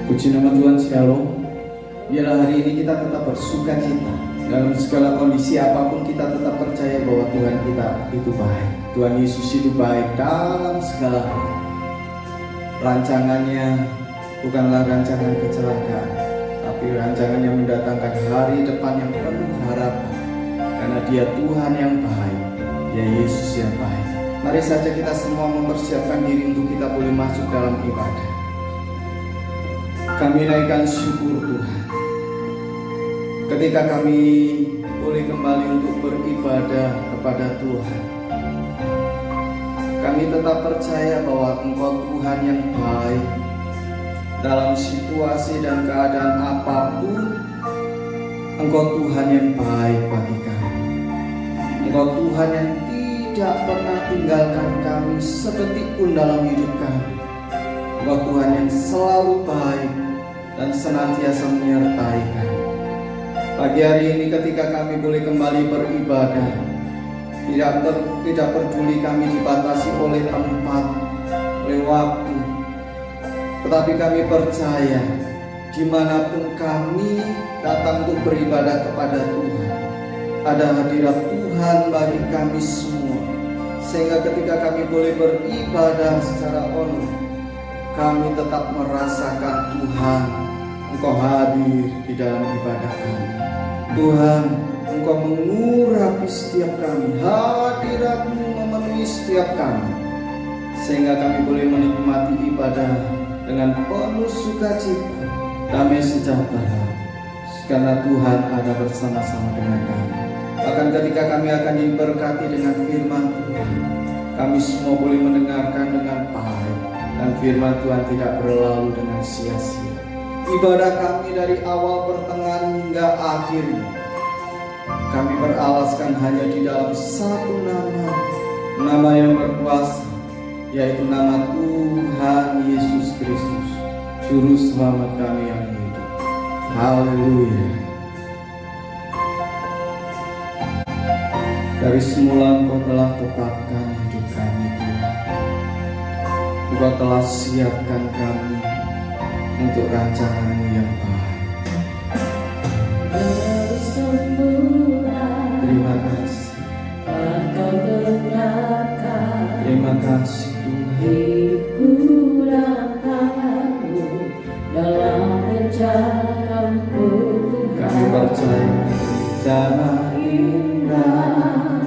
Puji nama Tuhan, Shalom. Biarlah hari ini kita tetap bersuka cita. Dalam segala kondisi apapun kita tetap percaya bahwa Tuhan kita itu baik. Tuhan Yesus itu baik dalam segala hal. Rancangannya bukanlah rancangan kecelakaan, tapi rancangan yang mendatangkan hari depan yang penuh harapan. Karena Dia Tuhan yang baik, Dia Yesus yang baik. Mari saja kita semua mempersiapkan diri untuk kita boleh masuk dalam ibadah. Kami naikkan syukur Tuhan ketika kami boleh kembali untuk beribadah kepada Tuhan. Kami tetap percaya bahwa Engkau Tuhan yang baik. Dalam situasi dan keadaan apapun, Engkau Tuhan yang baik bagi kami. Engkau Tuhan yang tidak pernah tinggalkan kami sedetik pun dalam hidup kami. Engkau Tuhan yang selalu baik dan senantiasa menyertai kami. Pagi hari ini ketika kami boleh kembali beribadah, tidak peduli kami dibatasi oleh tempat, oleh waktu, tetapi kami percaya dimanapun kami datang untuk beribadah kepada Tuhan, ada hadirat Tuhan bagi kami semua. Sehingga ketika kami boleh beribadah secara online, kami tetap merasakan Tuhan, Engkau hadir di dalam ibadah kami. Tuhan, Engkau mengurapi setiap kami, hadirat-Mu memenuhi setiap kami, sehingga kami boleh menikmati ibadah dengan penuh sukacita, damai sejahtera, karena Tuhan ada bersama-sama dengan kami. Bahkan ketika kami akan diberkati dengan firman Tuhan, kami semua boleh mendengarkan dengan baik, dan firman Tuhan tidak berlalu dengan sia-sia. Ibadah kami dari awal, pertengahan hingga akhirnya, kami beralaskan hanya di dalam satu nama yang berkuasa, yaitu nama Tuhan Yesus Kristus, Juru Selamat kami yang hidup. Haleluya. Dari semula Engkau telah tetapkan hidup kami, Tuhan. Engkau telah siapkan kami untuk rancangan-Mu yang baik. Terima kasih. Terima kasih Tuhan. Hidupku dalam tangan-Mu, dalam rencana-Mu. Kami percaya jangan indah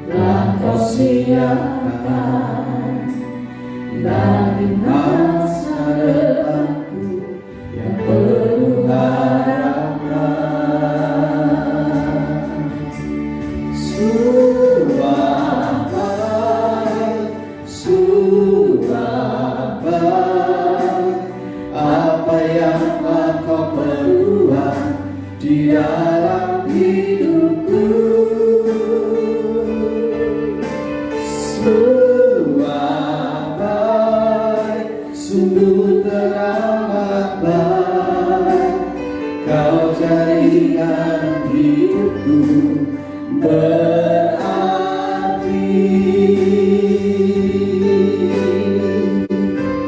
telah Kau siapkan bagi masa depanku yang penuh harapan. Apa yang Engkau perbuat di dalam hidupku, sungguh teramat baik. Kau jadikan hidupku berarti.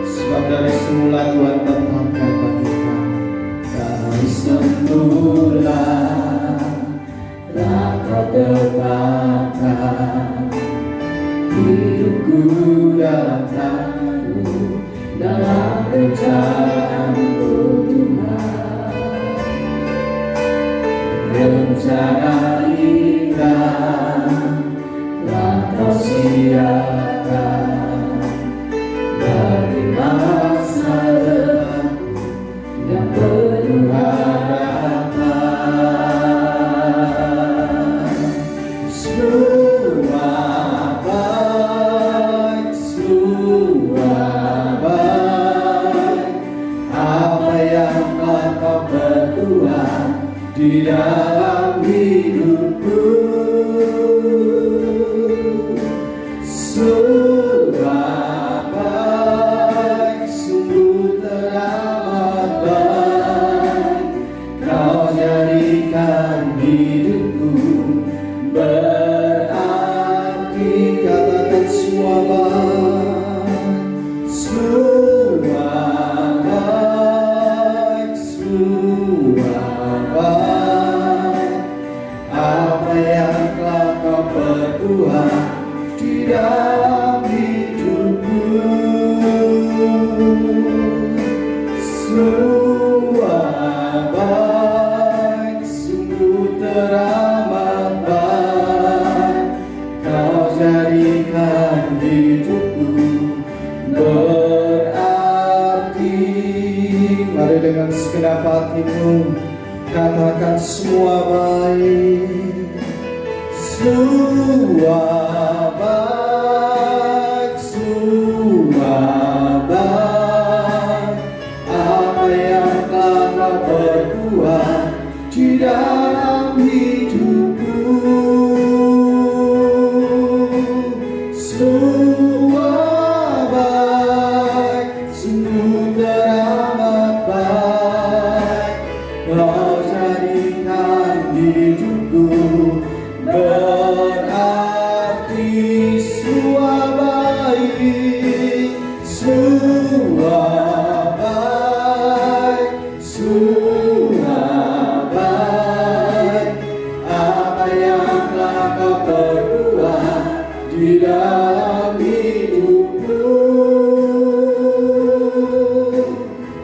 Sebab dari semula Tuhan tetapkan bagi kami. Dari semula telah Kau tetapkan hidupku dalam tangan-Mu, dalam rencana-Mu Tuhan. Rencana indah telah Kau siapkan bagi masa depanku yang penuh harapan. Semua baik, apa yang Kau perbuat di dalam hidupku, sungguh baik, sungguh teramat baik. Kau jadikan hidupku berarti. Katakan semua baik, semua berbuah di dalam hidupku. Sungguh baik, sungguh teramat baik, Kau jadikan hidupku berarti. Mari dengan segenap hatimu katakan semua baik, semua baik, semua baik. Apa yang telah Kau perbuat di dalam hidupku. Semua baik, sungguh teramat baik, Kau jadikan hidupku berarti. Semua baik, semua baik, semua baik. Apa yang telah Kau perbuat di dalam hidupku.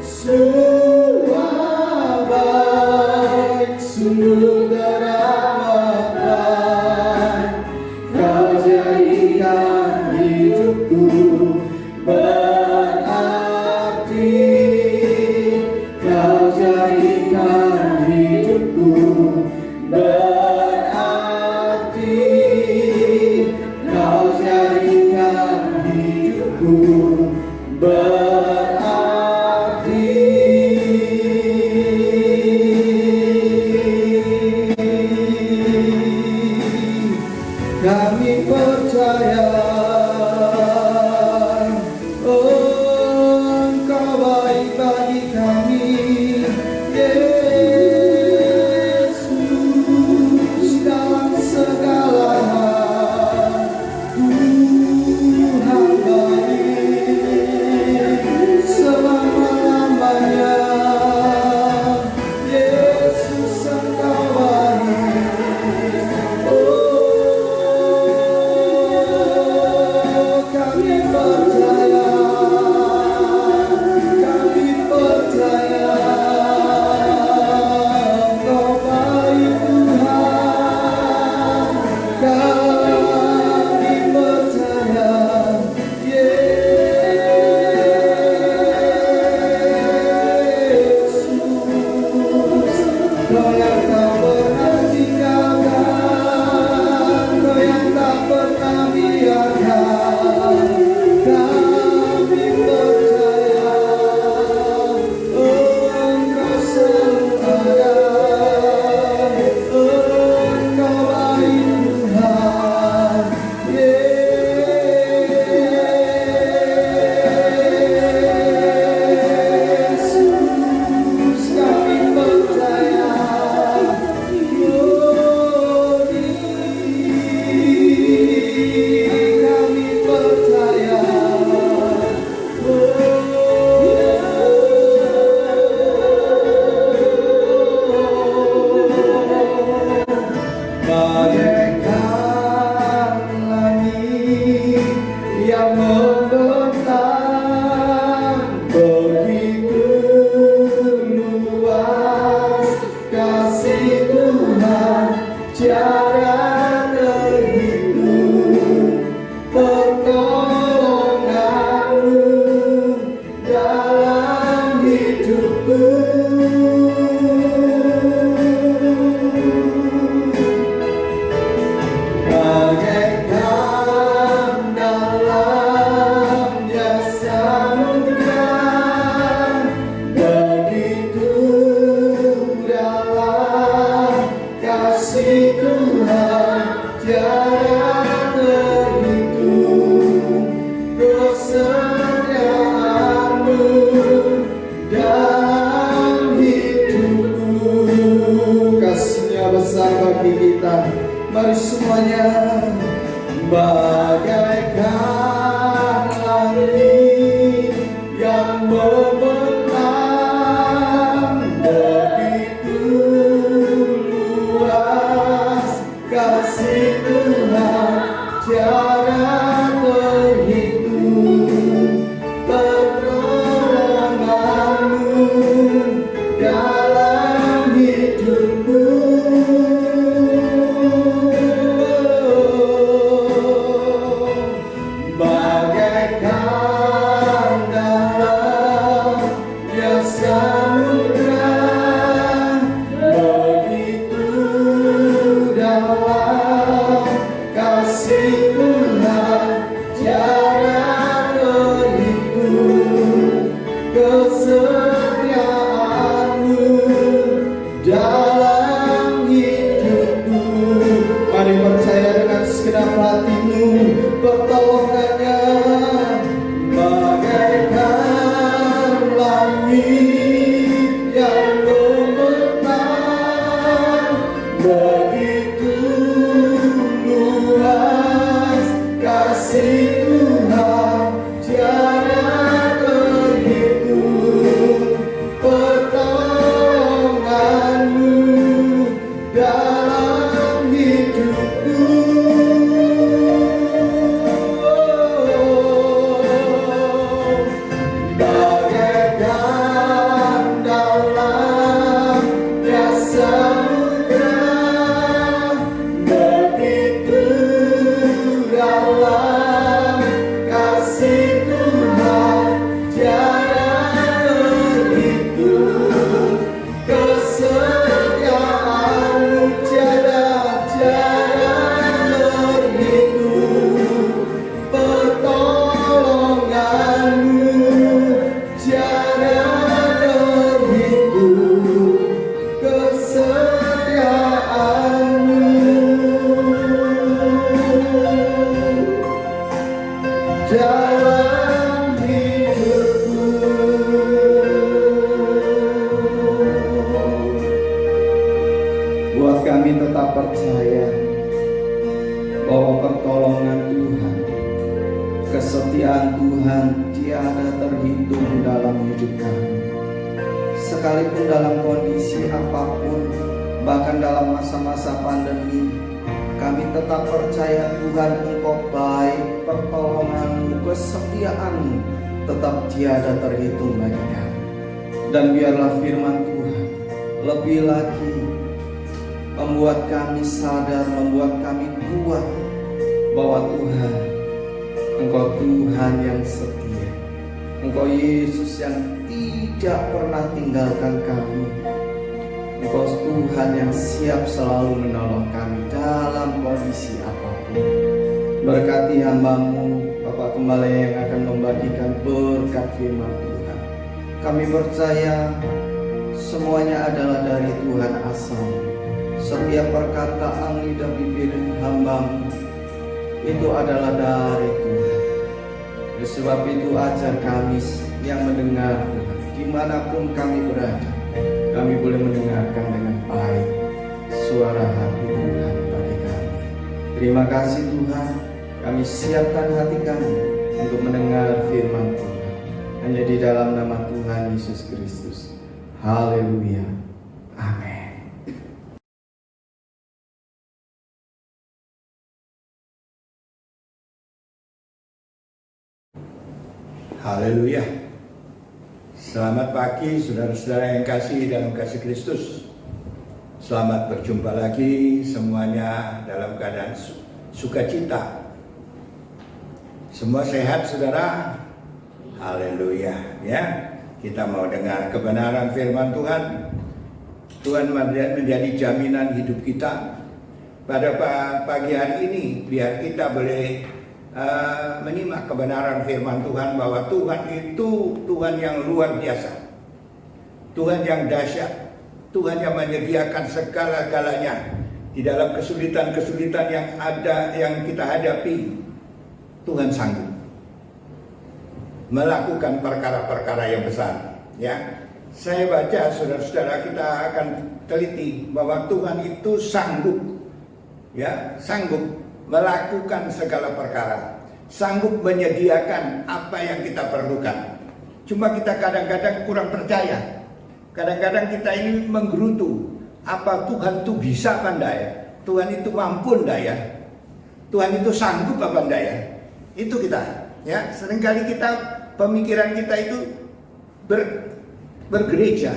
Semua baik, sungguh teramat baik, Kau jadikan hidupku berarti. Kau jadikan hidupku berarti. Kau jadikan hidupku berarti. Kami percaya, oh Engkau baik bagi kami, Yesus, dalam segala hal. Tuhan baik selama-lamanya. Yesus, Engkau baik. Oh, kami percaya, kami percaya, Engkau baik Tuhan. Kami percaya, Yesus, Kau yang tak pernah tinggalkan, Kau yang tak pernah biarkan. Kami percaya, oh Engkau selalu ada, oh Engkau baik Tuhan. Yesus, kami percaya, oh kami percaya, bagaikan langit yang membentang, begitu luas kasih Tuhan, tiada terhitung pertolongan-Mu dalam hidupku. Bagaikan dalamnya samudra, begitu dalam kasih Tuhan, tiada terhitung kesetiaan-Mu dalam hidupku. Kasih-Nya besar bagi kita. Mari semuanya, bagaikan langit yang membentang, begitu luas kasih Tuhan, dalam hidupku. Bagaikan dalam samudra, begitu dalam kasih Tuhan, tiada begitu kesetiaan-Mu, tiada begitu pertolongan-Mu, tiada begitu kesetiaan-Mu dalam hidupku. Buat kami tetap percaya bahwa pertolongan Tuhan, kesetiaan Tuhan tiada terhitung dalam hidup kami. Sekalipun dalam kondisi apapun, bahkan dalam masa-masa pandemi, kami tetap percaya Tuhan, Engkau baik, pertolongan-Mu, kesetiaan-Mu tetap tiada terhitung bagi kami. Dan biarlah firman Tuhan lebih lagi membuat kami sadar, membuat kami kuat bahwa Tuhan, Engkau Tuhan yang setia, Engkau Yesus yang tidak pernah tinggalkan kami. Engkau Tuhan yang siap selalu menolong kami dalam kondisi apapun. Berkati hamba-Mu, Bapak Gembala yang akan membagikan berkat firman Tuhan. Kami percaya semuanya adalah dari Tuhan asal. Setiap perkataan lidah bibir hamba-Mu itu adalah dari Tuhan. Oleh sebab itu ajar kami yang mendengar Tuhan, dimanapun kami berada, kami boleh mendengarkan dengan baik suara hati Tuhan bagi kami. Terima kasih Tuhan, kami siapkan hati kami untuk mendengar firman Tuhan. Hanya di dalam nama Tuhan Yesus Kristus. Haleluya. Amin. Haleluya. Selamat pagi saudara-saudara yang kasih dalam kasih Kristus. Selamat berjumpa lagi semuanya dalam keadaan sukacita. Semua sehat saudara? Haleluya ya. Kita mau dengar kebenaran firman Tuhan. Tuhan menjadi jaminan hidup kita. Pada pagi hari ini biar kita boleh menyimak kebenaran firman Tuhan bahwa Tuhan itu Tuhan yang luar biasa, Tuhan yang dahsyat, Tuhan yang menyediakan segala-galanya di dalam kesulitan-kesulitan yang ada yang kita hadapi. Tuhan sanggup melakukan perkara-perkara yang besar. Ya, saya baca saudara-saudara, kita akan teliti bahwa Tuhan itu sanggup, ya, sanggup melakukan segala perkara, sanggup menyediakan apa yang kita perlukan. Cuma kita kadang-kadang kurang percaya. Kadang-kadang kita ini menggerutu, apa Tuhan itu bisa apa enggak ya? Tuhan itu mampu enggak ya? Tuhan itu sanggup apa enggak ya? Itu kita, ya. Seringkali kita, pemikiran kita itu bergereja,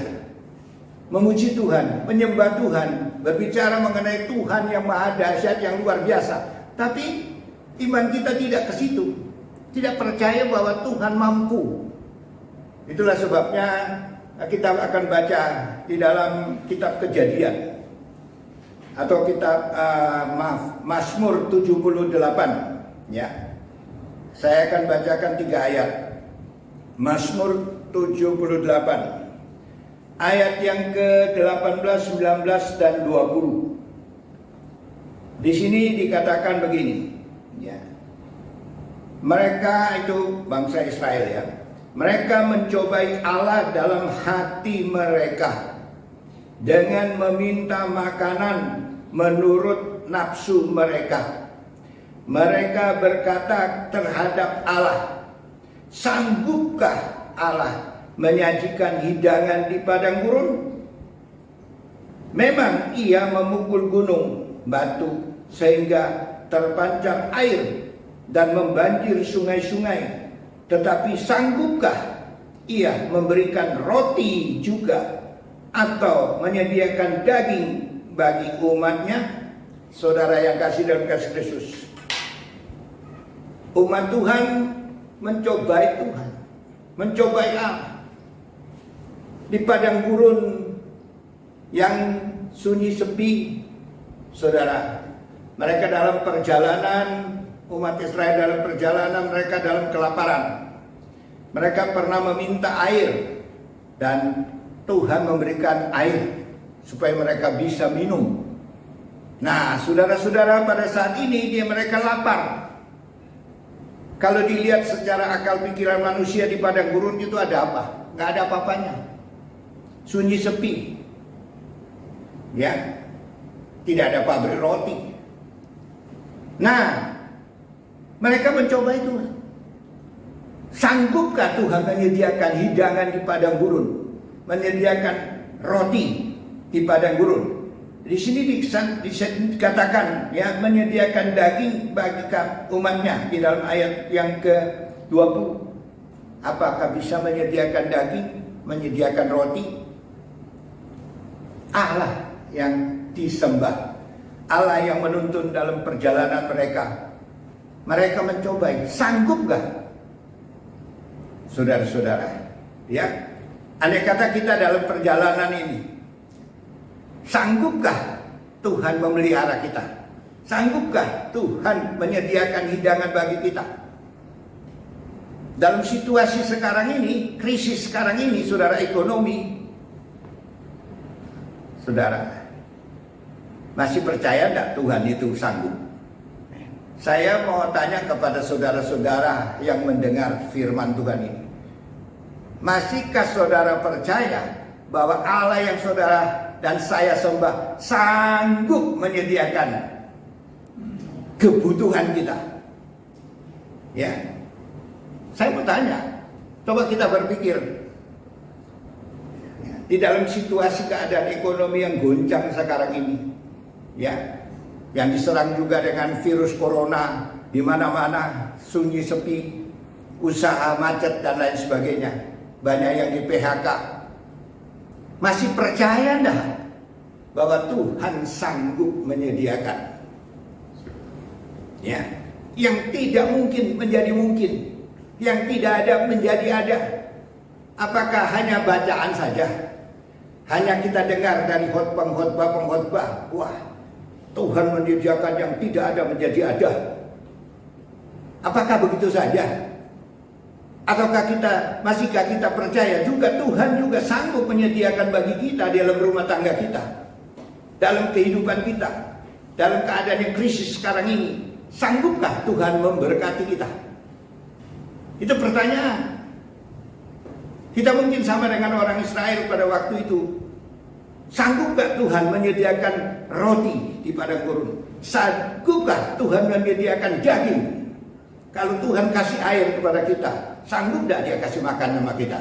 memuji Tuhan, menyembah Tuhan, berbicara mengenai Tuhan yang maha dahsyat, yang luar biasa. Tapi iman kita tidak ke situ, tidak percaya bahwa Tuhan mampu. Itulah sebabnya kita akan baca di dalam kitab Kejadian atau kitab Mazmur 78. Ya, saya akan bacakan 3 ayat. Mazmur 78 ayat yang ke-18, 19 dan 20. Di sini dikatakan begini, ya. Mereka itu bangsa Israel ya. Mereka mencobai Allah dalam hati mereka dengan meminta makanan menurut nafsu mereka. Mereka berkata terhadap Allah, sanggupkah Allah menyajikan hidangan di padang gurun? Memang ia memukul gunung batu sehingga terpancar air dan membanjir sungai-sungai. Tetapi sanggupkah ia memberikan roti juga atau menyediakan daging bagi umatnya? Saudara yang kasih dalam kasih Kristus, umat Tuhan mencobai Tuhan, mencobai Allah di padang gurun yang sunyi sepi. Saudara, mereka dalam perjalanan, umat Israel dalam perjalanan, mereka dalam kelaparan. Mereka pernah meminta air dan Tuhan memberikan air supaya mereka bisa minum. Nah, saudara-saudara, pada saat ini mereka lapar. Kalau dilihat secara akal pikiran manusia di padang gurun itu ada apa? Nggak ada apa-apanya. Sunyi sepi. Ya, tidak ada pabrik roti. Nah, mereka mencoba itu. Sanggupkah Tuhan menyediakan hidangan di padang gurun? Menyediakan roti di padang gurun? Di sini dikatakan ya, menyediakan daging bagi umatnya di dalam ayat yang ke-20. Apakah bisa menyediakan daging, menyediakan roti? Allah yang disembah, Allah yang menuntun dalam perjalanan mereka. Mereka mencoba, sanggupkah? Saudara-saudara, ya, andai kata kita dalam perjalanan ini, sanggupkah Tuhan memelihara kita? Sanggupkah Tuhan menyediakan hidangan bagi kita? Dalam situasi sekarang ini, krisis sekarang ini, saudara, ekonomi, saudara, masih percaya enggak Tuhan itu sanggup? Saya mau tanya kepada saudara-saudara yang mendengar firman Tuhan ini. Masihkah saudara percaya bahwa Allah yang saudara dan saya sembah sanggup menyediakan kebutuhan kita? Ya, saya mau tanya, coba kita berpikir, di dalam situasi keadaan ekonomi yang goncang sekarang ini, ya, yang diserang juga dengan virus corona, di mana-mana sunyi sepi, usaha macet dan lain sebagainya, banyak yang di PHK. Masih percaya enggak bahwa Tuhan sanggup menyediakan? Ya, yang tidak mungkin menjadi mungkin, yang tidak ada menjadi ada. Apakah hanya bacaan saja? Hanya kita dengar dari pengkhotbah, wah, Tuhan menyediakan yang tidak ada menjadi ada. Apakah begitu saja? Ataukah masihkah kita percaya juga Tuhan juga sanggup menyediakan bagi kita di dalam rumah tangga kita, dalam kehidupan kita, dalam keadaan yang krisis sekarang ini? Sanggupkah Tuhan memberkati kita? Itu pertanyaan. Kita mungkin sama dengan orang Israel pada waktu itu. Sanggupkah Tuhan menyediakan roti di padang gurun? Sanggupkah Tuhan menyediakan daging? Kalau Tuhan kasih air kepada kita, sanggup tidak Dia kasih makan sama kita?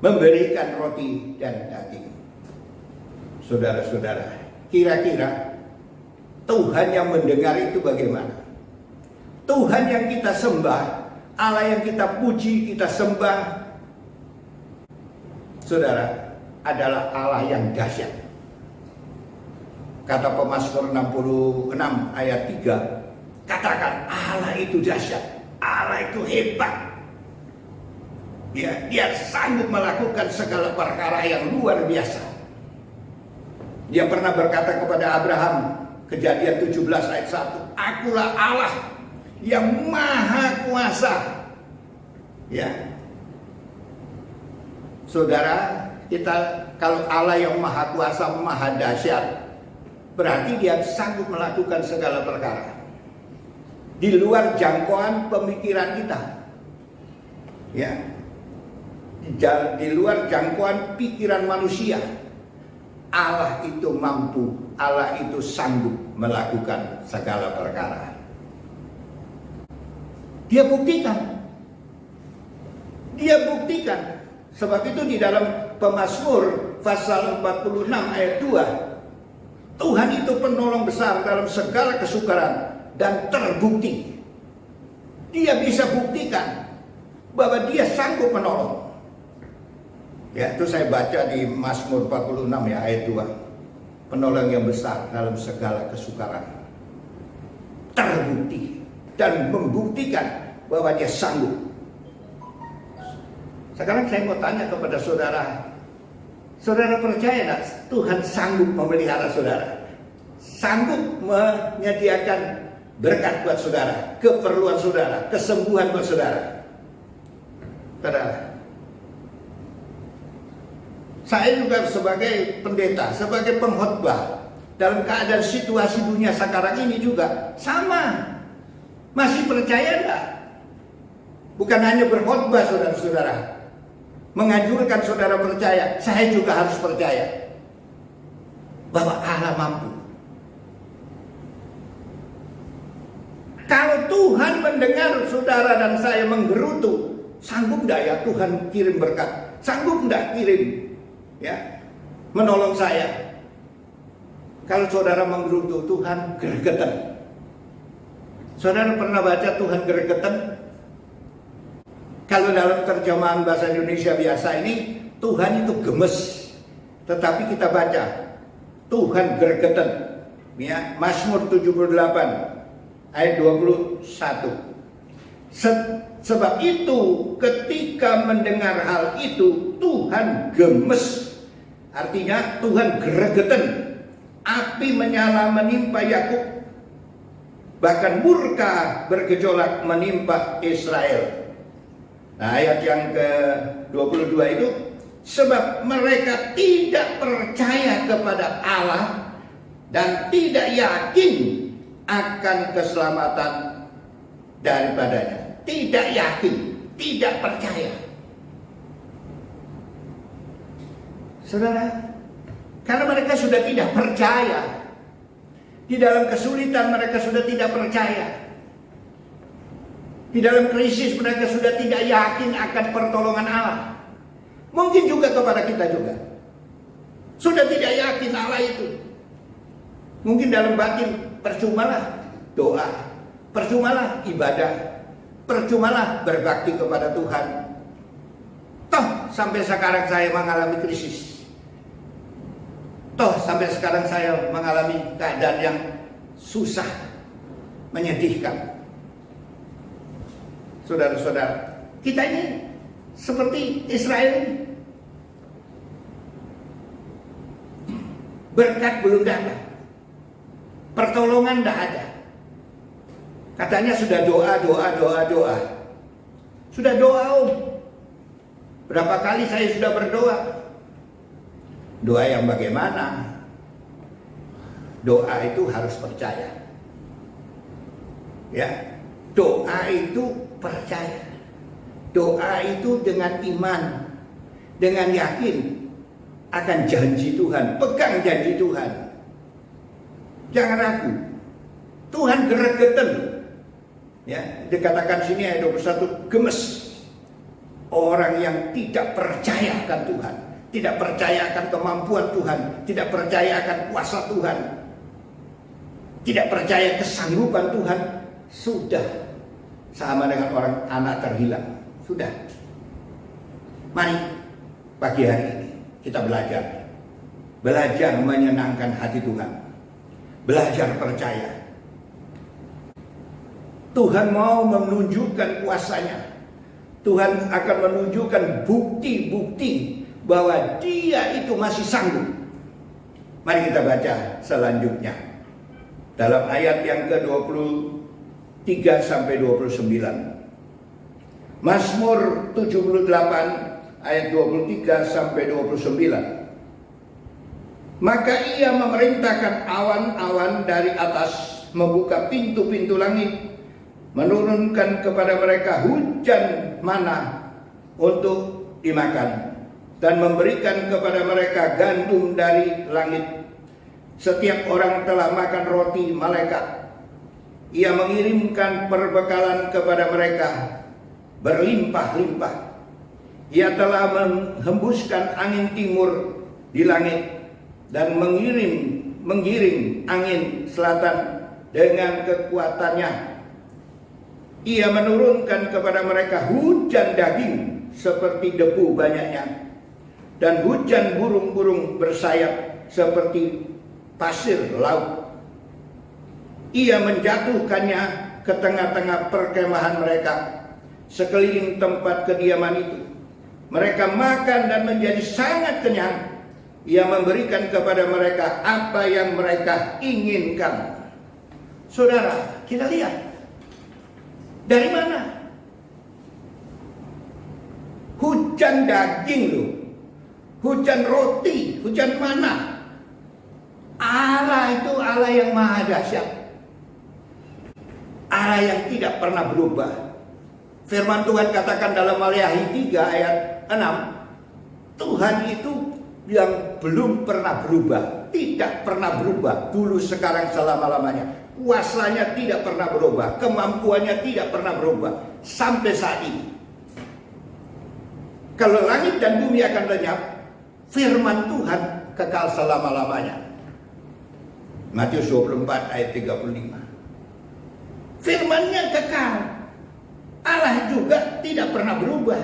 Memberikan roti dan daging. Saudara-saudara, kira-kira Tuhan yang mendengar itu bagaimana? Tuhan yang kita sembah, Allah yang kita puji, kita sembah, saudara, adalah Allah yang dahsyat. Kata Pemazmur 66 ayat 3, katakan Allah itu dahsyat, Allah itu hebat. Dia sanggup melakukan segala perkara yang luar biasa. Dia pernah berkata kepada Abraham, Kejadian 17 ayat 1, akulah Allah yang maha kuasa. Ya, saudara, kita kalau Allah yang maha kuasa, maha dahsyat, berarti Dia sanggup melakukan segala perkara di luar jangkauan pemikiran kita. Ya, di luar jangkauan pikiran manusia. Allah itu mampu, Allah itu sanggup melakukan segala perkara. Dia buktikan. Sebab itu di dalam Pemazmur pasal 46 ayat 2 Tuhan itu penolong besar dalam segala kesukaran dan terbukti. Dia bisa buktikan bahwa dia sanggup menolong. Ya, itu saya baca di Mazmur 46 ya, ayat 2. Penolong yang besar dalam segala kesukaran. Terbukti dan membuktikan bahwa dia sanggup. Sekarang saya mau tanya kepada saudara. Saudara percaya nggak Tuhan sanggup memelihara saudara? Sanggup menyediakan berkat buat saudara, keperluan saudara, kesembuhan buat saudara? Saudara, saya juga sebagai pendeta, sebagai pengkhotbah, dalam keadaan situasi dunia sekarang ini juga sama. Masih percaya enggak? Bukan hanya berkhotbah saudara-saudara, menganjurkan saudara percaya, saya juga harus percaya bahwa Allah mampu. Kalau Tuhan mendengar saudara dan saya menggerutu, sanggup enggak ya Tuhan kirim berkat? Sanggup enggak kirim ya menolong saya? Kalau saudara menggerutu, Tuhan gregetan. Saudara pernah baca Tuhan gregetan? Kalau dalam terjemahan bahasa Indonesia biasa ini, Tuhan itu gemes. Tetapi kita baca Tuhan gregetan. Ya, Mazmur 78 ayat 21. Sebab itu ketika mendengar hal itu Tuhan gemes. Artinya Tuhan gregetan. Api menyala menimpa Yakub, bahkan murka bergejolak menimpa Israel. Nah, ayat yang ke-22 itu, sebab mereka tidak percaya kepada Allah dan tidak yakin akan keselamatan daripadanya. Tidak yakin, tidak percaya. Saudara, karena mereka sudah tidak percaya. Di dalam kesulitan mereka sudah tidak percaya. Di dalam krisis mereka sudah tidak yakin akan pertolongan Allah. Mungkin juga kepada kita juga. Sudah tidak yakin Allah itu. Mungkin dalam batin, percumalah doa, percumalah ibadah, percumalah berbakti kepada Tuhan. Toh sampai sekarang saya mengalami krisis. Toh sampai sekarang saya mengalami keadaan yang susah, menyedihkan. Saudara-saudara, kita ini seperti Israel ini. Berkat belum datang, pertolongan tidak ada. Katanya sudah doa. Sudah doa om. Berapa kali saya sudah berdoa. Doa yang bagaimana? Doa itu harus percaya. Ya, doa itu percaya. Doa itu dengan iman, dengan yakin akan janji Tuhan. Pegang janji Tuhan. Jangan ragu. Tuhan gregetan. Ya, dikatakan sini ayat 21, gemes. Orang yang tidak percaya akan Tuhan, tidak percaya akan kemampuan Tuhan, tidak percaya akan kuasa Tuhan, tidak percaya kesanggupan Tuhan, sudah sama dengan orang anak terhilang. Sudah. Mari pagi hari ini kita belajar menyenangkan hati Tuhan, belajar percaya. Tuhan mau menunjukkan kuasanya. Tuhan akan menunjukkan bukti-bukti bahwa Dia itu masih sanggup. Mari kita baca selanjutnya. Dalam ayat yang ke-23 sampai 29. Mazmur 78 ayat 23 sampai 29. Maka Ia memerintahkan awan-awan dari atas, membuka pintu-pintu langit, menurunkan kepada mereka hujan mana untuk dimakan, dan memberikan kepada mereka gandum dari langit. Setiap orang telah makan roti malaikat. Ia mengirimkan perbekalan kepada mereka berlimpah-limpah. Ia telah menghembuskan angin timur di langit dan mengirim menggiring angin selatan dengan kekuatannya. Ia menurunkan kepada mereka hujan daging seperti debu banyaknya, dan hujan burung-burung bersayap seperti pasir laut. Ia menjatuhkannya ke tengah-tengah perkemahan mereka, sekeliling tempat kediaman itu. Mereka makan dan menjadi sangat kenyang. Ia memberikan kepada mereka apa yang mereka inginkan. Saudara, kita lihat. Dari mana? Hujan daging loh. Hujan roti, hujan mana? Allah itu Allah yang maha dahsyat. Allah yang tidak pernah berubah. Firman Tuhan katakan dalam Maleakhi 3 ayat 6, Tuhan itu yang belum pernah berubah, tidak pernah berubah, dulu sekarang selama-lamanya. Kuasanya tidak pernah berubah, kemampuannya tidak pernah berubah sampai saat ini. Kalau langit dan bumi akan lenyap, firman Tuhan kekal selama-lamanya. Matius 24 ayat 35. Firman-Nya kekal. Allah juga tidak pernah berubah.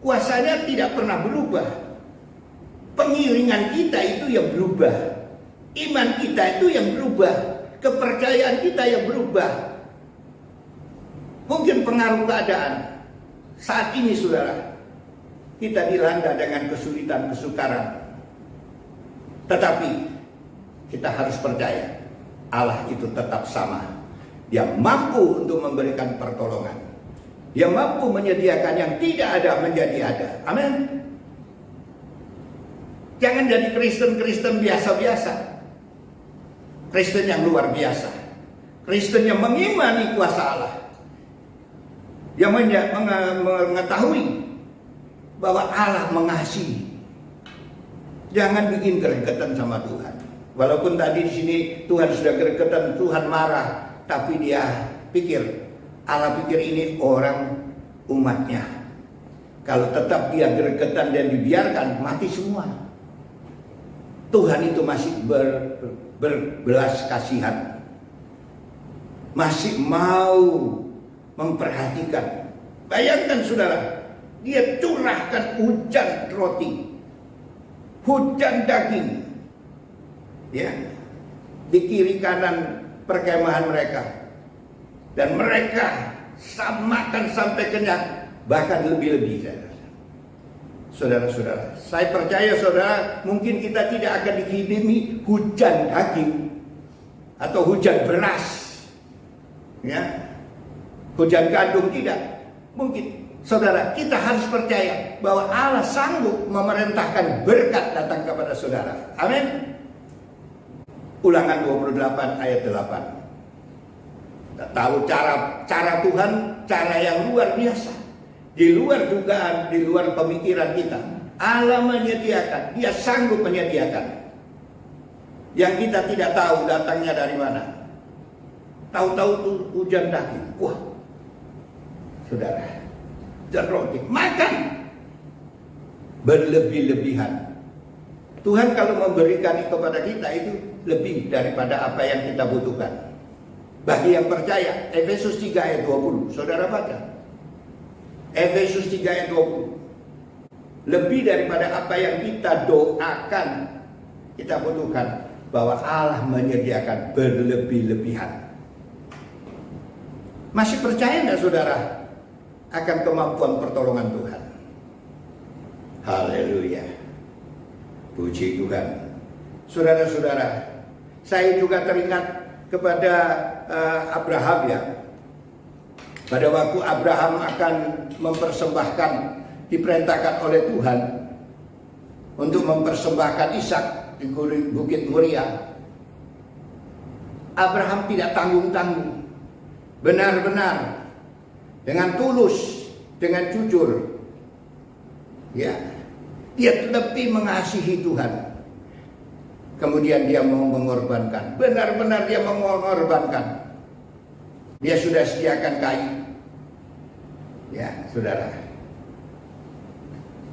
Kuasanya tidak pernah berubah. Pengiringan kita itu yang berubah. Iman kita itu yang berubah. Kepercayaan kita yang berubah. Mungkin pengaruh keadaan. Saat ini saudara, kita dilanda dengan kesulitan, kesukaran. Tetapi kita harus percaya Allah itu tetap sama. Dia mampu untuk memberikan pertolongan. Dia mampu menyediakan yang tidak ada menjadi ada. Amin. Jangan jadi Kristen-Kristen biasa-biasa. Kristen yang luar biasa. Kristen yang mengimani kuasa Allah. Yang mengetahui bahwa Allah mengasihi. Jangan bikin gregetan sama Tuhan. Walaupun tadi di sini Tuhan sudah gregetan, Tuhan marah, tapi dia pikir, Allah pikir ini orang umatnya. Kalau tetap dia gregetan dan dibiarkan, mati semua. Tuhan itu masih berbelas kasihan, masih mau memperhatikan. Bayangkan saudara, dia curahkan hujan roti, hujan daging, ya, di kiri kanan perkemahan mereka, dan mereka makan sampai kenyang, bahkan lebih-lebih. Saudara-saudara, saya percaya saudara, mungkin kita tidak akan dikirimi hujan daging atau hujan beras, ya, hujan gandum, tidak mungkin. Saudara, kita harus percaya bahwa Allah sanggup memerintahkan berkat datang kepada saudara. Amin. Ulangan 28 ayat 8. Kita tahu cara Tuhan, cara yang luar biasa, di luar dugaan, di luar pemikiran kita. Allah menyediakan, Dia sanggup menyediakan. Yang kita tidak tahu datangnya dari mana. Tahu-tahu tuh hujan daging. Wah, saudara, dan roti, makan berlebih-lebihan. Tuhan kalau memberikan kepada kita itu lebih daripada apa yang kita butuhkan. Bagi yang percaya, Efesus 3 ayat 20, saudara baca. Efesus 3 ayat 20. Lebih daripada apa yang kita doakan, kita butuhkan, bahwa Allah menyediakan berlebih-lebihan. Masih percaya nggak saudara akan kemampuan pertolongan Tuhan? Haleluya. Puji Tuhan. Saudara-saudara, saya juga teringat kepada Abraham, ya. Pada waktu Abraham akan mempersembahkan, diperintahkan oleh Tuhan untuk mempersembahkan Ishak di Bukit Moria. Abraham tidak tanggung-tanggung. Benar-benar dengan tulus, dengan jujur, ya, dia lebih mengasihi Tuhan. Kemudian dia mau mengorbankan, benar-benar dia mau mengorbankan. Dia sudah sediakan kayu, ya saudara.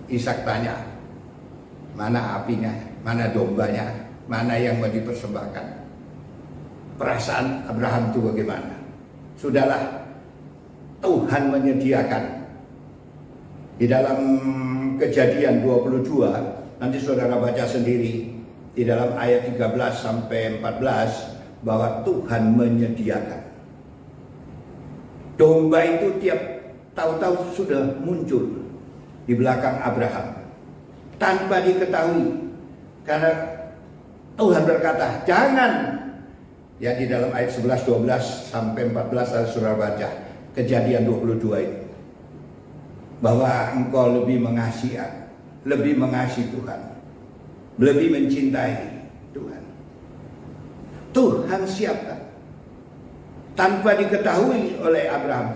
Ishak tanya, mana apinya, mana dombanya? mana yang mau dipersembahkan. Perasaan Abraham itu bagaimana? Sudahlah, Tuhan menyediakan. Di dalam Kejadian 22, nanti saudara baca sendiri, di dalam ayat 13 sampai 14, bahwa Tuhan menyediakan. Domba itu tiap tahu-tahu sudah muncul di belakang Abraham tanpa diketahui, karena Tuhan berkata, jangan. Ya, di dalam ayat 11, 12 sampai 14 harus saudara baca Kejadian 22 itu, bahwa engkau lebih mengasihi Tuhan, lebih mencintai Tuhan. Tuhan siapkan tanpa diketahui oleh Abraham.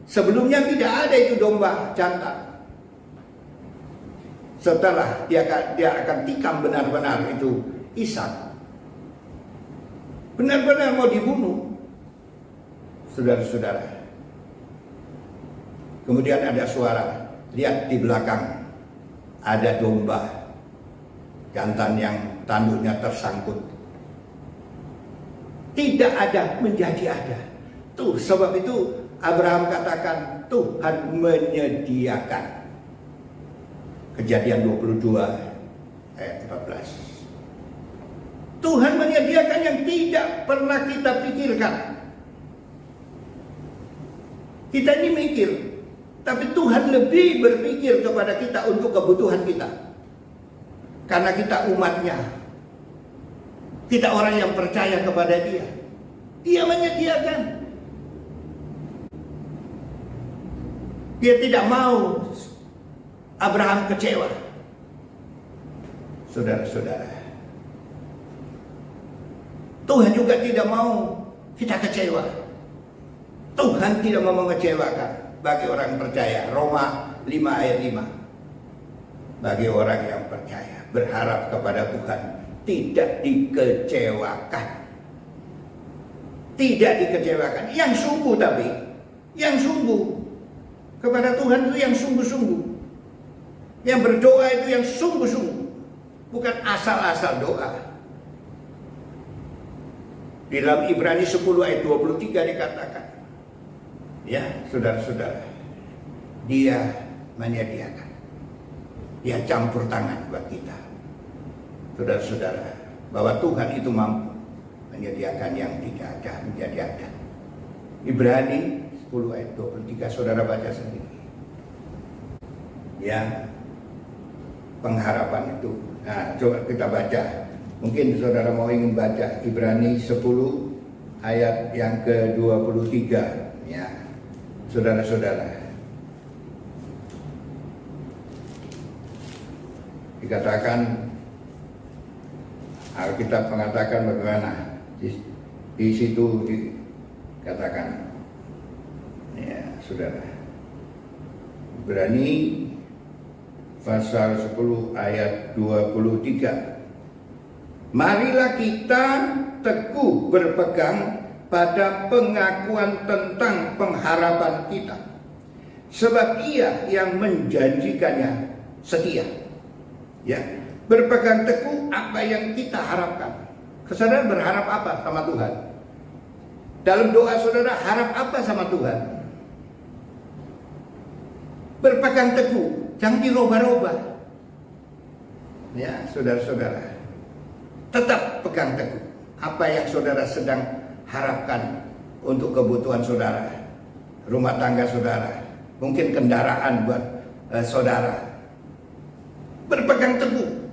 Sebelumnya tidak ada itu domba jantan. Setelah dia akan tikam benar-benar itu Ishak, benar-benar mau dibunuh, saudara-saudara. Kemudian ada suara, lihat di belakang ada domba jantan yang tanduknya tersangkut. Tidak ada menjadi ada. Tuh, sebab itu Abraham katakan Tuhan menyediakan. Kejadian 22 ayat 14. Tuhan menyediakan yang tidak pernah kita pikirkan. Kita ini mikir, tapi Tuhan lebih berpikir kepada kita untuk kebutuhan kita. Karena kita umatnya, kita orang yang percaya kepada Dia. Dia menyediakan. Dia tidak mau Abraham kecewa. Saudara-saudara, Tuhan juga tidak mau kita kecewa. Tuhan tidak mau mengecewakan bagi orang percaya. Roma 5 ayat 5. Bagi orang yang percaya, berharap kepada Tuhan, tidak dikecewakan. Tidak dikecewakan. Yang sungguh, tapi yang sungguh kepada Tuhan itu yang sungguh-sungguh. Yang berdoa itu yang sungguh-sungguh. Bukan asal-asal doa. Di dalam Ibrani 10 ayat 23 dikatakan, ya saudara-saudara, Dia menyediakan. Dia campur tangan buat kita. Saudara-saudara, bahwa Tuhan itu mampu menyediakan yang tidak ada menjadi ada. Ibrani 10 ayat 23, saudara baca sendiri. Ya, pengharapan itu. Nah, coba kita baca. Mungkin saudara mau ingin baca Ibrani 10 ayat yang ke-23, ya, saudara-saudara. Dikatakan, Alkitab mengatakan bagaimana di situ dikatakan, ya saudara, Ibrani pasal 10 ayat 23. Marilah kita teguh berpegang pada pengakuan tentang pengharapan kita, sebab Ia yang menjanjikannya setia. Ya, berpegang teguh apa yang kita harapkan. Saudara berharap apa sama Tuhan? Dalam doa saudara harap apa sama Tuhan? Berpegang teguh, jangan dirubah-rubah. Ya, saudara-saudara, tetap pegang teguh apa yang saudara sedang harapkan untuk kebutuhan saudara, rumah tangga saudara, mungkin kendaraan buat saudara. Berpegang teguh,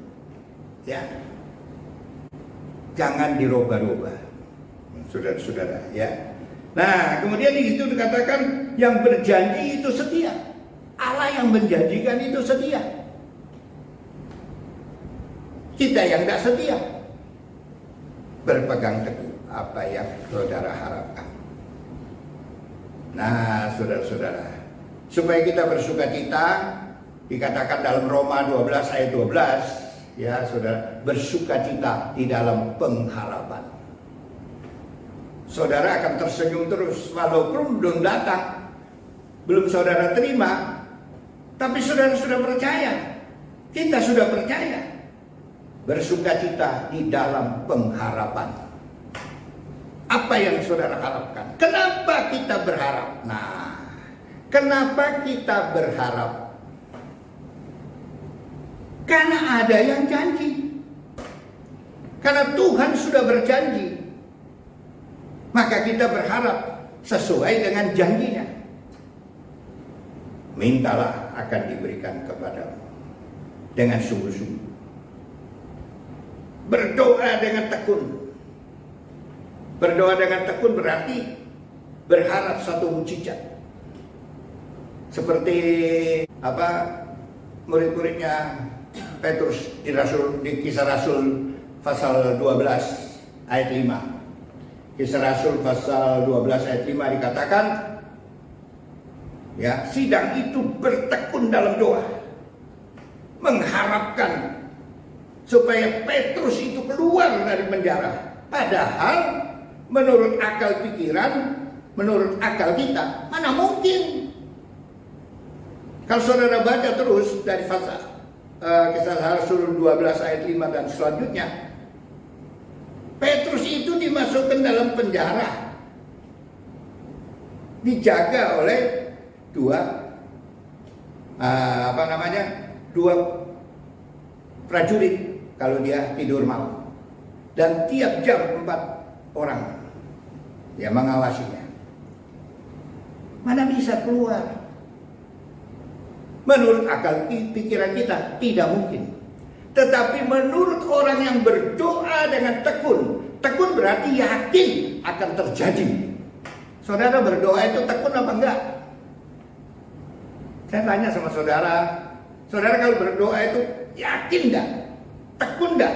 ya, jangan dirubah-rubah, saudara-saudara, ya. Nah, kemudian di situ dikatakan yang berjanji itu setia. Allah yang menjanjikan itu setia. Kita yang tidak setia. Berpegang teguh apa yang saudara harapkan. Nah, saudara-saudara, supaya kita bersuka cita, dikatakan dalam Roma 12 ayat 12, ya saudara, bersuka cita di dalam pengharapan. Saudara akan tersenyum terus walaupun belum datang, belum saudara terima, tapi saudara sudah percaya. Kita sudah percaya. bersukacita di dalam pengharapan. Apa yang saudara harapkan? Kenapa kita berharap? Nah, kenapa kita berharap? Karena ada yang janji. Karena Tuhan sudah berjanji. Maka kita berharap sesuai dengan janjinya. Mintalah akan diberikan kepadamu dengan sungguh-sungguh. Berdoa dengan tekun. Berdoa dengan tekun berarti berharap satu mujizat. Seperti murid-muridnya Petrus di Kisah Rasul pasal 12 ayat 5. Kisah Rasul pasal 12 ayat 5 dikatakan, ya, sidang itu bertekun dalam doa, mengharapkan supaya Petrus itu keluar dari penjara. Padahal menurut akal pikiran, menurut akal kita, mana mungkin. Kalau saudara baca terus dari Kisah Rasul 12 ayat 5 dan selanjutnya, Petrus itu dimasukkan dalam penjara, dijaga oleh dua prajurit kalau dia tidur malam, dan tiap jam 4 orang yang mengawasinya. Mana bisa keluar? Menurut akal pikiran kita tidak mungkin. Tetapi menurut orang yang berdoa dengan tekun, tekun berarti yakin akan terjadi. Saudara berdoa itu tekun apa enggak? Saya tanya sama saudara, saudara kalau berdoa itu yakin enggak? Tekun enggak?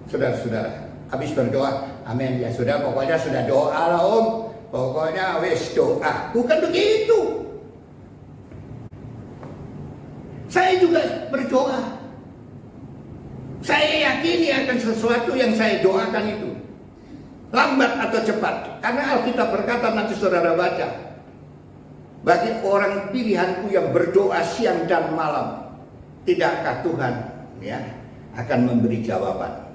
Saudara-saudara, habis berdoa, amin ya sudah, pokoknya sudah doa lah om, pokoknya wis doa. Bukan begitu. Saya juga berdoa. Saya yakini akan sesuatu yang saya doakan itu, lambat atau cepat. Karena Alkitab berkata, nanti saudara baca, bagi orang pilihanku yang berdoa siang dan malam, tidakkah Tuhan akan memberi jawaban?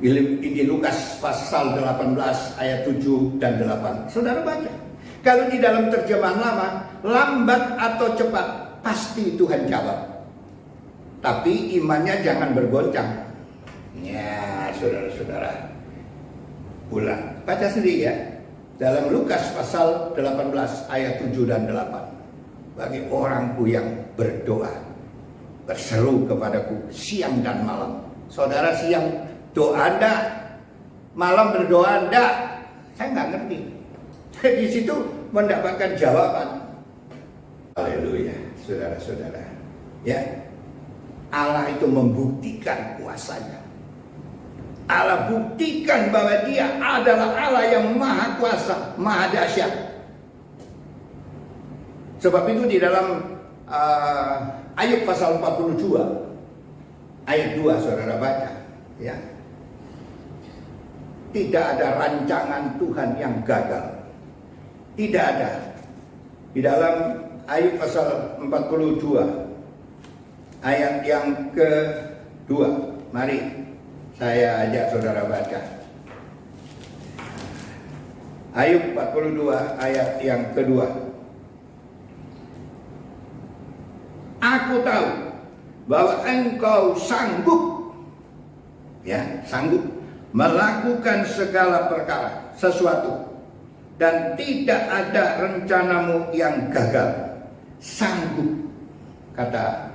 Injil Lukas pasal 18 ayat 7 dan 8. Saudara baca. Kalau di dalam terjemahan lama, lambat atau cepat, pasti Tuhan jawab. Tapi imannya jangan bergoncang. Ya, saudara-saudara. Ulang. Baca sendiri ya. Dalam Lukas pasal 18 ayat 7 dan 8. Bagi orangku yang berdoa, berseru kepadaku siang dan malam. Saudara siang doa enggak? Malam berdoa enggak? Saya nggak ngerti. Di situ mendapatkan jawaban. Haleluya, saudara-saudara. Ya, Allah itu membuktikan kuasanya. Allah buktikan bahwa Dia adalah Allah yang maha kuasa, maha dahsyat. Sebab itu di dalam Ayub pasal 42 ayat 2 saudara baca, ya. Tidak ada rancangan Tuhan yang gagal. Tidak ada. Di dalam Ayub pasal 42 ayat yang kedua. Mari saya ajak saudara baca. Ayub 42 ayat yang kedua. Aku tahu bahwa engkau sanggup, ya, sanggup melakukan segala perkara, sesuatu, dan tidak ada rencanamu yang gagal. Sanggup, kata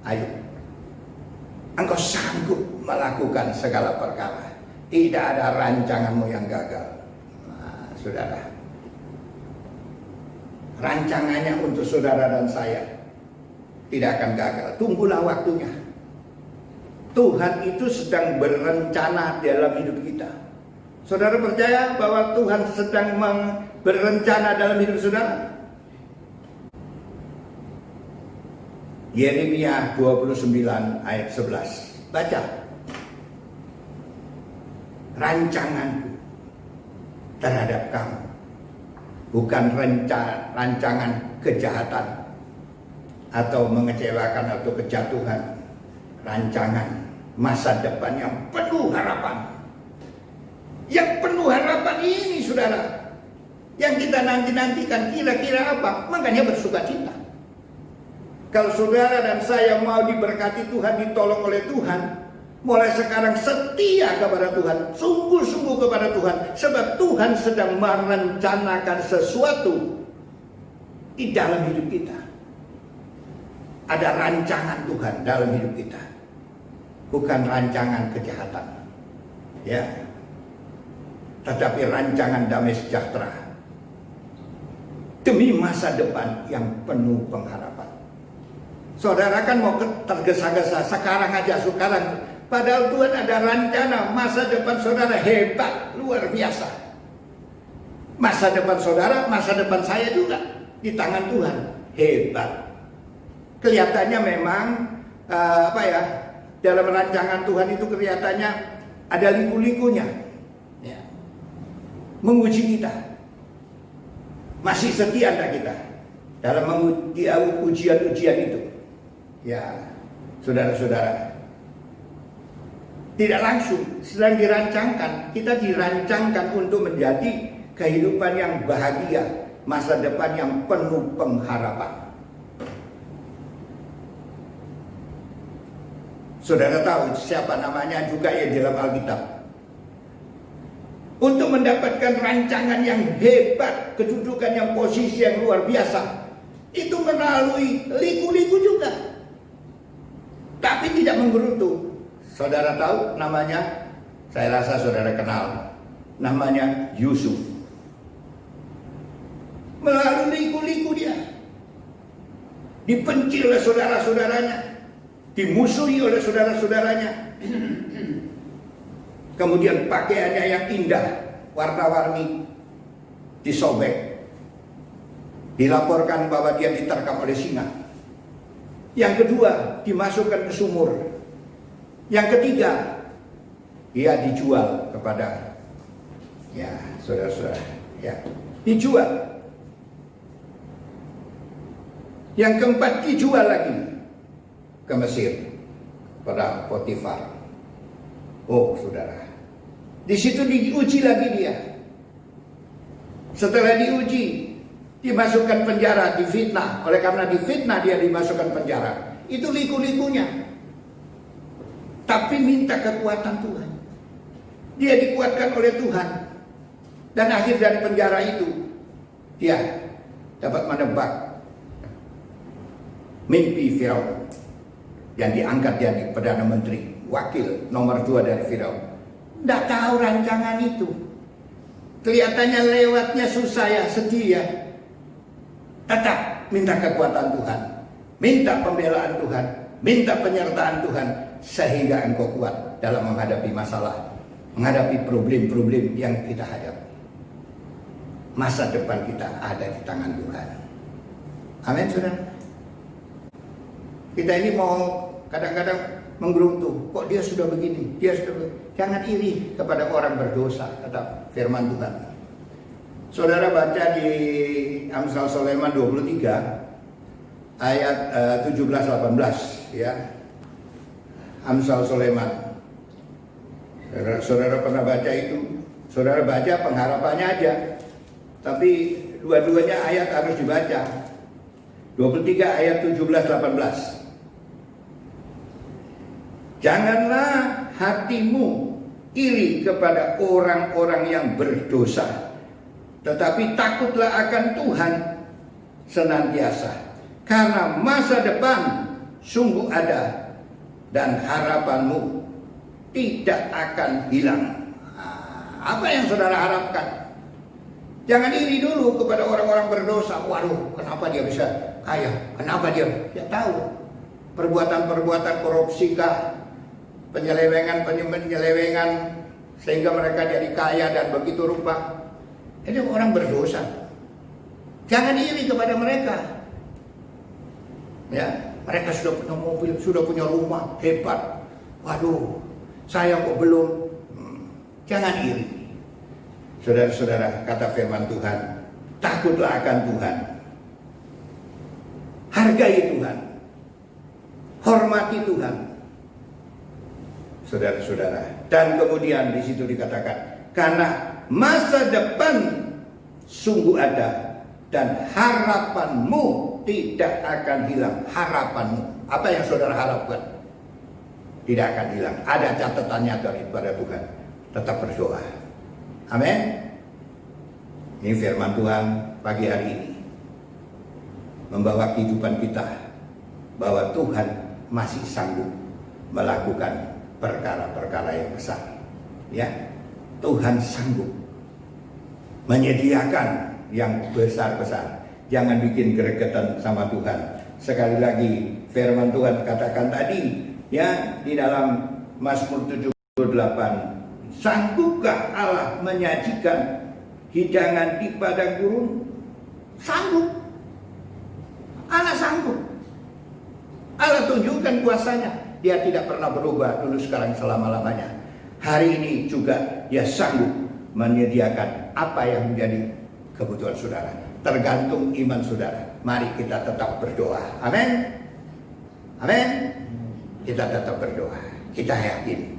Ayub. Engkau sanggup melakukan segala perkara, tidak ada rancanganmu yang gagal. Nah, saudara, rancangannya untuk saudara dan saya tidak akan gagal. Tunggulah waktunya. Tuhan itu sedang berencana dalam hidup kita. Saudara percaya bahwa Tuhan sedang berencana dalam hidup saudara? Yeremia 29 ayat 11. Baca. Rancanganku terhadap kamu bukan rancangan kejahatan atau mengecewakan atau kejatuhan, rancangan masa depan yang penuh harapan. Yang penuh harapan ini, saudara, yang kita nanti-nantikan kira-kira apa? Makanya bersukacita. Kalau saudara dan saya mau diberkati Tuhan, ditolong oleh Tuhan, mulai sekarang setia kepada Tuhan, sungguh-sungguh kepada Tuhan, sebab Tuhan sedang merencanakan sesuatu di dalam hidup kita. Ada rancangan Tuhan dalam hidup kita, bukan rancangan kejahatan, ya, tetapi rancangan damai sejahtera demi masa depan yang penuh pengharapan. Saudara kan mau tergesa-gesa sekarang aja, sekarang. Padahal Tuhan ada rencana masa depan saudara hebat, luar biasa. Masa depan saudara, masa depan saya juga di tangan Tuhan, hebat. Kelihatannya memang dalam rancangan Tuhan itu kelihatannya ada liku-likunya, ya. Menguji kita, masih setia enggak kita dalam menguji ujian-ujian itu, ya, saudara-saudara. Tidak langsung sedang dirancangkan, kita dirancangkan untuk menjadi kehidupan yang bahagia, masa depan yang penuh pengharapan. Saudara tahu siapa namanya juga ya dalam Alkitab. Untuk mendapatkan rancangan yang hebat, kedudukan yang posisi yang luar biasa, itu melalui liku-liku juga, tapi tidak menggerutu. Saudara tahu namanya, saya rasa saudara kenal, namanya Yusuf. Melalui liku-liku dia, dibenci oleh saudara-saudaranya, dimusuhi oleh saudara-saudaranya. Kemudian pakaiannya yang indah, warna-warni, disobek. Dilaporkan bahwa dia diterkam oleh singa. Yang kedua, dimasukkan ke sumur. Yang ketiga, dia dijual kepada, ya, saudara-saudara, ya, dijual. Yang keempat, dijual lagi ke Mesir pada Potifar. Oh, saudara, di situ diuji lagi dia. Setelah diuji, dimasukkan penjara, difitnah. Oleh karena difitnah dia dimasukkan penjara. Itu liku-likunya. Tapi minta kekuatan Tuhan. Dia dikuatkan oleh Tuhan. Dan akhir dari penjara itu, dia dapat menebak mimpi Firaun yang diangkat jadi Perdana Menteri, wakil nomor 2 dari Firaun. Tidak tahu rancangan itu. Kelihatannya lewatnya susah ya, sedih ya. Tetap minta kekuatan Tuhan, minta pembelaan Tuhan, minta penyertaan Tuhan, sehingga engkau kuat dalam menghadapi masalah, menghadapi problem-problem yang kita hadapi. Masa depan kita ada di tangan Tuhan. Amin, saudara. Kita ini mau kadang-kadang menggerutu, kok dia sudah begini, dia sudah begini. Jangan iri kepada orang berdosa, kata firman Tuhan. Saudara baca di Amsal Sulaiman 23 ayat 17-18, ya. Amsal Sulaiman. Saudara pernah baca itu? Saudara baca pengharapannya aja. Tapi dua-duanya ayat harus dibaca. 23 ayat 17-18. Janganlah hatimu iri kepada orang-orang yang berdosa, tetapi takutlah akan Tuhan senantiasa, karena masa depan sungguh ada dan harapanmu tidak akan hilang. Apa yang saudara harapkan? Jangan iri dulu kepada orang-orang berdosa. Waduh, kenapa dia bisa kaya? Kenapa dia? Ya tahu perbuatan-perbuatan korupsi kah, penyelewengan sehingga mereka jadi kaya dan begitu rupa. Ini orang berdosa. Jangan iri kepada mereka. Ya, mereka sudah punya mobil, sudah punya rumah, hebat. Waduh, saya kok belum. Jangan iri. Saudara-saudara, kata firman Tuhan, takutlah akan Tuhan. Hargai Tuhan. Hormati Tuhan. saudara-saudara. Dan kemudian di situ dikatakan, karena masa depan sungguh ada dan harapanmu tidak akan hilang. Harapanmu, apa yang saudara harapkan, tidak akan hilang. Ada catatannya daripada Tuhan. Tetap berdoa. Amin. Ini firman Tuhan pagi hari ini membawa kehidupan kita bahwa Tuhan masih sanggup melakukan perkara-perkara yang besar. Ya, Tuhan sanggup menyediakan yang besar-besar. Jangan bikin gregetan sama Tuhan. Sekali lagi firman Tuhan katakan tadi, ya, di dalam Mazmur 78, sanggupkah Allah menyajikan hidangan di padang gurun? Sanggup. Allah sanggup. Allah tunjukkan kuasanya. Dia tidak pernah berubah dulu, sekarang, selama-lamanya. Hari ini juga dia sanggup menyediakan apa yang menjadi kebutuhan saudara. Tergantung iman saudara. Mari kita tetap berdoa. Amin. Amin. Kita tetap berdoa. Kita yakin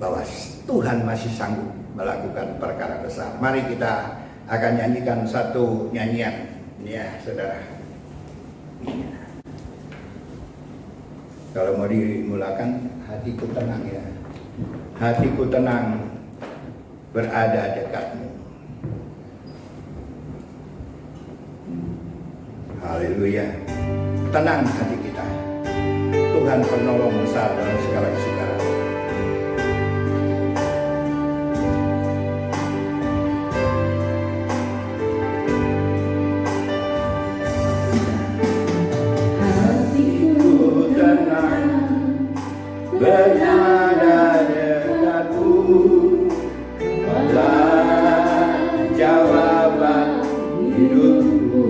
bahwa Tuhan masih sanggup melakukan perkara besar. Mari kita akan nyanyikan satu nyanyian, ya saudara. Kalau mau dimulakan, hatiku tenang ya. Hatiku tenang berada dekatmu. Haleluya. Tenang hati kita. Tuhan penolong besar dalam segala kesukaran. Berada dekatmu, adalah jawaban hidupku.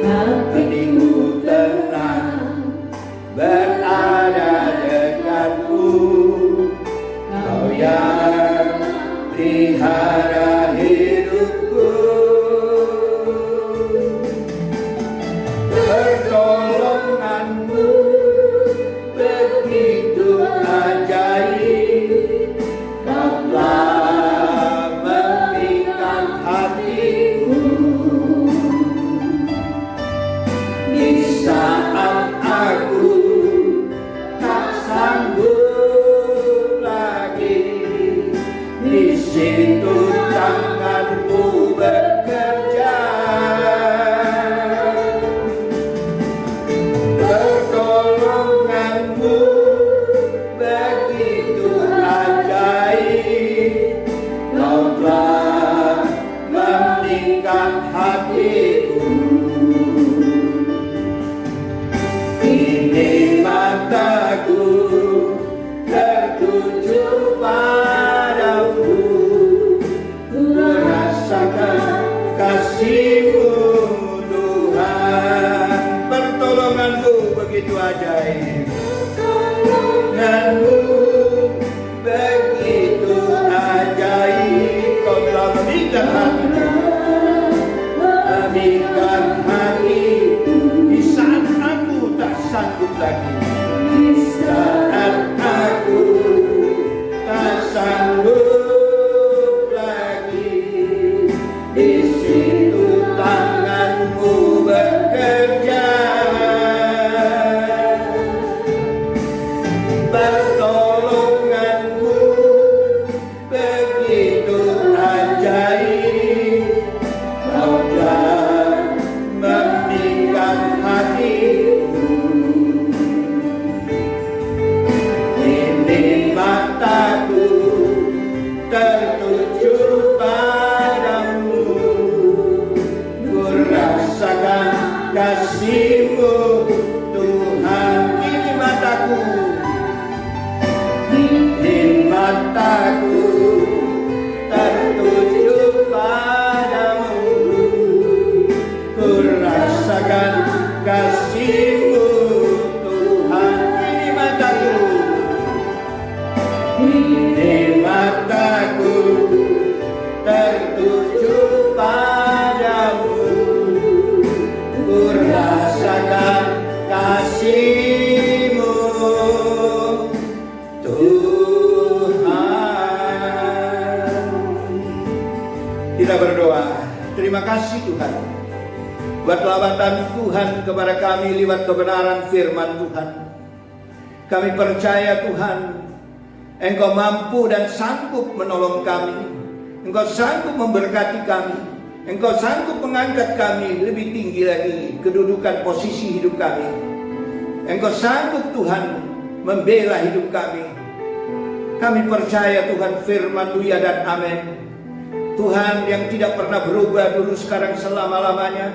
Hatiku tenang, berada dekatmu, Kau yang pelihara hidupku. Pertolonganmu begitu ajaib, Kau telah memikat hatiku. Di saat aku tak sanggup lagi, di situ tanganmu bekerja. Pertolonganmu begitu ajaib, Kau telah memikat hatiku. Kini mataku tertuju padamu, ku rasakan kasih-Mu Tuhan. Pertolongan-Mu begitu ajaib, pertolongan-Mu begitu ajaib, Kau telah memikat hatiku, memikat hatiku. Di saat aku tak sanggup lagi, di saat aku tak sanggup lagi, di situ tangan-Mu bekerja. Pertolongan-Mu begitu ajaib, Kau telah memikat hatiku. Kini mataku tertuju padamu, ku rasakan kasih-Mu Tuhan. Kini mataku tertuju padamu, ku rasakan kasih-Mu Tuhan. Kini mataku tertuju padamu, ku rasakan kasih-Mu Kita berdoa, terima kasih Tuhan buat lawatan Tuhan kepada kami lewat kebenaran firman Tuhan. Kami percaya Tuhan, Engkau mampu dan sanggup menolong kami. Engkau sanggup memberkati kami. Engkau sanggup mengangkat kami lebih tinggi lagi kedudukan posisi hidup kami. Engkau sanggup Tuhan membela hidup kami. Kami percaya Tuhan firman-Mu ya dan amin. Tuhan yang tidak pernah berubah dulu sekarang selama-lamanya.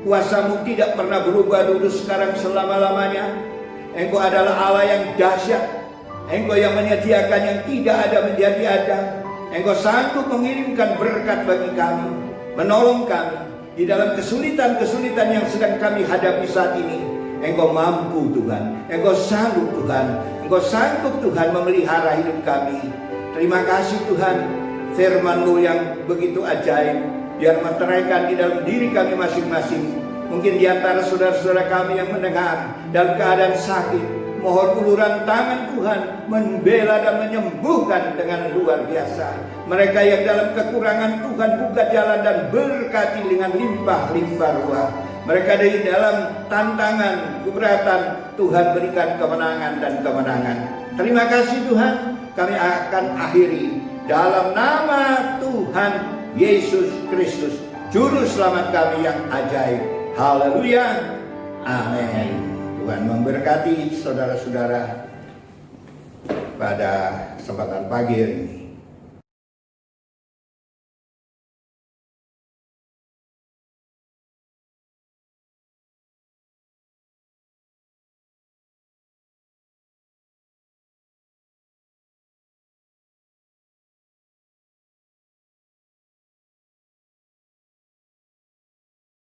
Kuasa-Mu tidak pernah berubah dulu sekarang selama-lamanya. Engkau adalah Allah yang dahsyat. Engkau yang menyediakan yang tidak ada menjadi ada. Engkau sanggup mengirimkan berkat bagi kami, menolong kami di dalam kesulitan-kesulitan yang sedang kami hadapi saat ini. Engkau mampu Tuhan, Engkau sanggup Tuhan, Engkau sanggup Tuhan memelihara hidup kami. Terima kasih Tuhan, firman-Mu yang begitu ajaib, biar meteraikan di dalam diri kami masing-masing. Mungkin di antara saudara-saudara kami yang mendengar dalam keadaan sakit, mohon uluran tangan Tuhan membela dan menyembuhkan dengan luar biasa. Mereka yang dalam kekurangan Tuhan buka jalan dan berkati dengan limpah-limpah ruah. Mereka di dalam tantangan, keberatan, Tuhan berikan kemenangan dan kemenangan. Terima kasih Tuhan, kami akan akhiri dalam nama Tuhan Yesus Kristus, Juru Selamat kami yang ajaib. Haleluya, amin. Tuhan memberkati saudara-saudara pada kesempatan pagi ini.